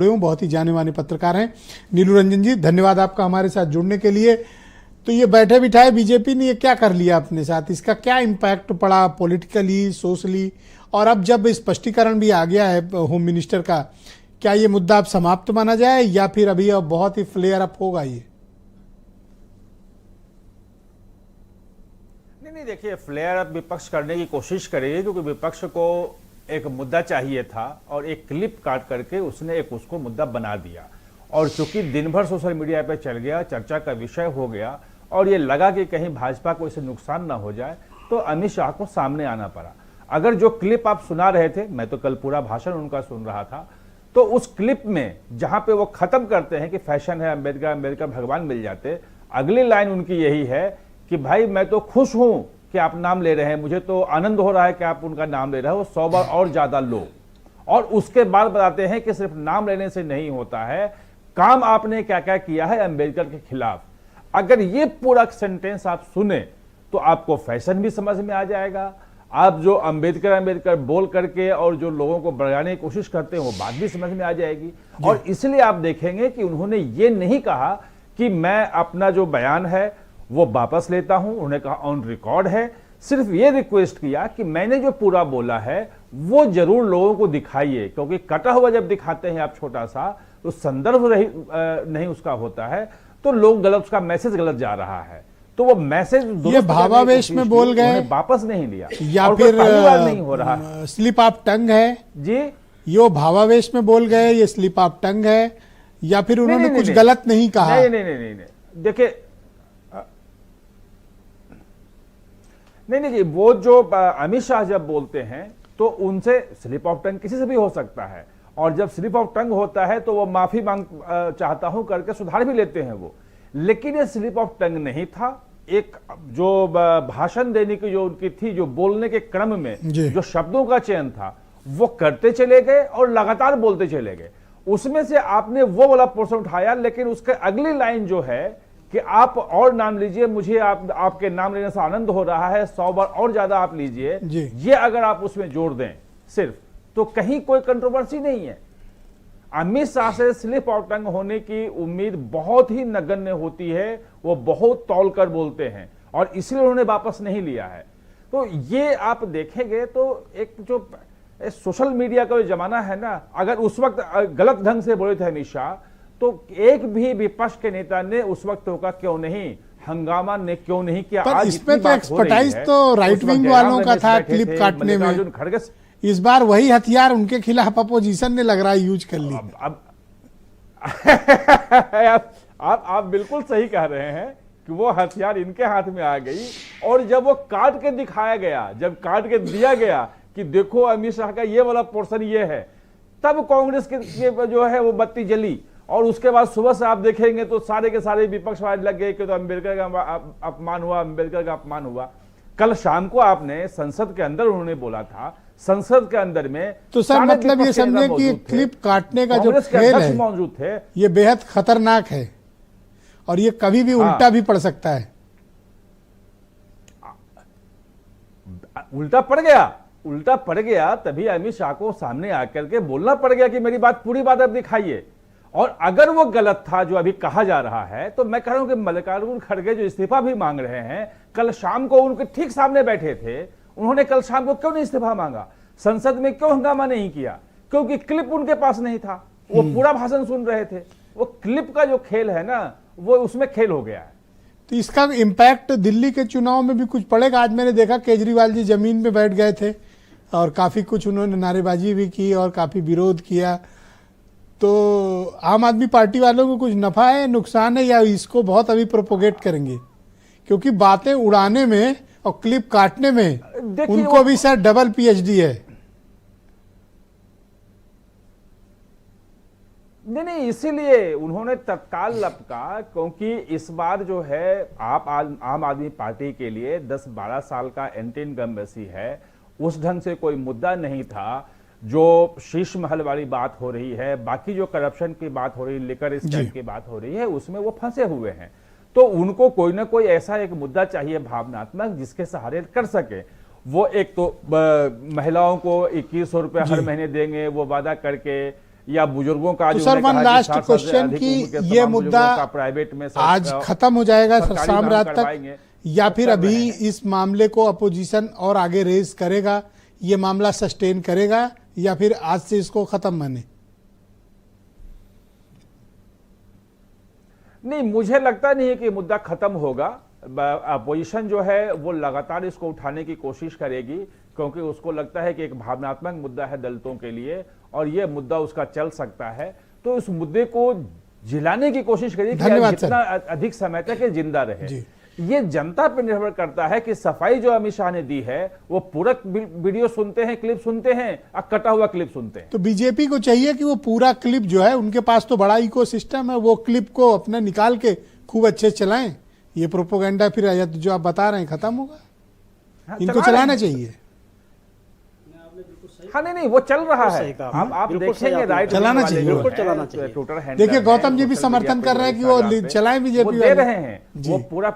बहुत ही जाने माने पत्रकार हैं नीलू रंजन जी, धन्यवाद आपका हमारे साथ जुड़ने के लिए। तो ये बैठे बिठाए बीजेपी ने ये क्या कर लिया अपने साथ, इसका क्या इम्पैक्ट पड़ा पॉलिटिकली, सोशली, और अब जब स्पष्टीकरण भी आ गया है होम मिनिस्टर का, क्या ये मुद्दा अब समाप्त माना जाए या फिर अभी अब बहुत ही फ्लेयर अप होगा ये? नहीं, देखिए, फ्लेयर अप विपक्ष करने की कोशिश करेगी क्योंकि विपक्ष को एक मुद्दा चाहिए था और एक क्लिप काट करके उसने एक उसको मुद्दा बना दिया। और चूंकि दिन भर सोशल मीडिया पे चल गया, चर्चा का विषय हो गया और ये लगा कि कहीं भाजपा को इससे नुकसान ना हो जाए, तो अमित शाह को सामने आना पड़ा। अगर जो क्लिप आप सुना रहे थे, मैं तो कल पूरा भाषण उनका सुन रहा था, तो उस क्लिप में जहां पे वो खत्म करते हैं कि फैशन है अम्बेडकर, अम्बेडकर भगवान मिल जाते, अगली लाइन उनकी यही है कि भाई मैं तो खुश हूं कि आप नाम ले रहे हैं, मुझे तो आनंद हो रहा है कि आप उनका नाम ले रहे हो, 100 बार और ज्यादा लो। और उसके बाद बताते हैं कि सिर्फ नाम लेने से नहीं होता है, काम आपने क्या क्या किया है अम्बेडकर के खिलाफ। अगर ये पूरा सेंटेंस आप सुने तो आपको फैशन भी समझ में आ जाएगा, आप जो अम्बेडकर अम्बेडकर बोल करके और जो लोगों को बढ़ाने की कोशिश करते हैं वो बात भी समझ में आ जाएगी। और इसलिए आप देखेंगे कि उन्होंने ये नहीं कहा कि मैं अपना जो बयान है वो वापस लेता हूं, उन्होंने कहा ऑन रिकॉर्ड है, सिर्फ ये रिक्वेस्ट किया कि मैंने जो पूरा बोला है वो जरूर लोगों को दिखाइए, क्योंकि कटा हुआ जब दिखाते हैं आप छोटा सा, तो संदर्भ नहीं उसका होता है, तो लोग गलत, उसका मैसेज गलत जा रहा है। तो वो मैसेज ये भावावेश में बोल गए, वापस नहीं लिया, या फिर नहीं हो रहा, स्लिप ऑफ टंग है जी, यो भावावेश में बोल गए, ये स्लिप ऑफ टंग है, या फिर उन्होंने कुछ गलत नहीं कहा? नहीं, देखिए, नहीं जी, वो जो अमित शाह जब बोलते हैं तो उनसे स्लिप ऑफ टंग किसी से भी हो सकता है, और जब स्लिप ऑफ टंग होता है तो वो माफी मांग चाहता हूं करके सुधार भी लेते हैं वो। लेकिन ये स्लिप ऑफ टंग नहीं था, एक जो भाषण देने की जो उनकी थी, जो बोलने के क्रम में जो शब्दों का चयन था वो करते चले गए और लगातार बोलते चले गए। उसमें से आपने वो वाला पोर्शन उठाया, लेकिन उसके अगली लाइन जो है कि आप और नाम लीजिए, मुझे आपके नाम लेने से आनंद हो रहा है, 100 बार और ज्यादा आप लीजिए, ये अगर आप उसमें जोड़ दें सिर्फ, तो कहीं कोई कंट्रोवर्सी नहीं है। अमित शाह से स्लिप ऑफ टंग होने की उम्मीद बहुत ही नगण्य होती है, वो बहुत तौल कर बोलते हैं और इसलिए उन्होंने वापस नहीं लिया है। तो ये आप देखेंगे तो एक जो सोशल मीडिया का जो जमाना है ना, अगर उस वक्त गलत ढंग से बोले थे अमित शाह, तो एक भी विपक्ष के नेता ने उस वक्त होगा क्यों नहीं, हंगामा ने क्यों नहीं किया। पर इसमें तो एक्सपर्टाइज तो राइट विंग वालों का था क्लिप काटने में, इस बार वही हथियार उनके खिलाफ अपोजिशन ने लग रहा है यूज कर ली। अब आप बिल्कुल सही कह रहे हैं कि वो हथियार इनके हाथ में आ गई, और जब वो काट के दिखाया गया, जब काट के दिया गया कि देखो अमित शाह का ये वाला पोर्शन ये है, तब कांग्रेस के जो है वो बत्ती जली। और उसके बाद सुबह से आप देखेंगे तो सारे के सारे विपक्ष वाले लग गए कि तो अम्बेडकर का अपमान हुआ, अम्बेडकर का अपमान हुआ। कल शाम को आपने संसद के अंदर उन्होंने बोला था, संसद के अंदर में, तो सर मतलब ये समझे कि क्लिप काटने का जो खेल है मौजूद थे, ये बेहद खतरनाक है और ये कभी भी उल्टा भी पड़ सकता है। उल्टा पड़ गया तभी अमित शाह को सामने आकर के बोलना पड़ गया कि मेरी बात, पूरी बात अब दिखाइए। और अगर वो गलत था जो अभी कहा जा रहा है, तो मैं कह रहा हूं कि मल्लिकार्जुन खड़गे जो इस्तीफा भी मांग रहे हैं, कल शाम को उनके ठीक सामने बैठे थे, उन्होंने कल शाम को क्यों नहीं इस्तीफा मांगा, संसद में क्यों हंगामा नहीं किया? क्योंकि क्लिप उनके पास नहीं था, वो पूरा भाषण सुन रहे थे। वो क्लिप का जो खेल है ना, वो उसमें खेल हो गया है। तो इसका इम्पैक्ट दिल्ली के चुनाव में भी कुछ पड़ेगा? आज मैंने देखा केजरीवाल जी जमीन पे बैठ गए थे और काफी कुछ उन्होंने नारेबाजी भी की और काफी विरोध किया। तो आम आदमी पार्टी वालों को कुछ नफा है, नुकसान है, या इसको बहुत अभी प्रोपोगेट करेंगे? क्योंकि बातें उड़ाने में और क्लिप काटने में उनको भी सर डबल पीएचडी है। नहीं, इसीलिए उन्होंने तत्काल लपका, क्योंकि इस बार जो है आप आम आदमी पार्टी के लिए 10-12 साल का एंटी इनकम्बेंसी है, उस ढंग से कोई मुद्दा नहीं था। जो शीश महल वाली बात हो रही है, बाकी जो करप्शन की बात हो रही है, लिकर स्कैम की बात हो रही है, उसमें वो फंसे हुए हैं। तो उनको कोई ना कोई ऐसा एक मुद्दा चाहिए भावनात्मक, जिसके सहारे कर सके। वो एक तो महिलाओं को 2100 रुपये हर महीने देंगे वो वादा करके, या बुजुर्गों का तो जो सर उन्होंने वन कहा कि लास्ट 60 साल से क्वेश्चन अधिक कि उम्र के ये तमाम मुद्दा बुजुर्गों का प्राइवेट में आज खत्म हो जाएगा सर सरकारी शाम नाम रात तक, करवाएंगे। या फिर कर रहे अभी हैं। इस मामले को अपोजिशन और आगे रेज करेगा, ये मामला सस्टेन करेगा, या फिर आज से इसको खत्म माने? नहीं, मुझे लगता नहीं है कि मुद्दा खत्म होगा। अपोजिशन जो है वो लगातार इसको उठाने की कोशिश करेगी, क्योंकि उसको लगता है कि एक भावनात्मक मुद्दा है दलितों के लिए और ये मुद्दा उसका चल सकता है। तो इस मुद्दे को जिलाने की कोशिश करिए कि धन्यवाद जितना अधिक समय तक ये जिंदा रहे। जी। ये जनता पर निर्भर करता है कि सफाई जो अमित शाह ने दी है वो पूरा वीडियो सुनते हैं, क्लिप सुनते हैं, और कटा हुआ क्लिप सुनते हैं। तो बीजेपी को चाहिए कि वो पूरा क्लिप जो है, उनके पास तो बड़ा इकोसिस्टम है, वो क्लिप को अपना निकाल के खूब अच्छे चलाएं। ये प्रोपोगंडा फिर जो आप बता रहे हैं खत्म होगा। हाँ, इनको चलाना चाहिए। हाँ, नहीं वो चल रहा है। सही कहा। आप बिल्कुल सही देखेंगे आपने राइट चलाना चाहिए। बिल्कुल चलाना चाहिए। ट्विटर हैंडल देखिए है, गौतम जी भी सोशल समर्थन मीडिया कर रहे हैं कि पे, वो इंस्टाग्राम पे, चलाएं बीजेपी वो दे वाले। रहे हैं। जी। वो पूरा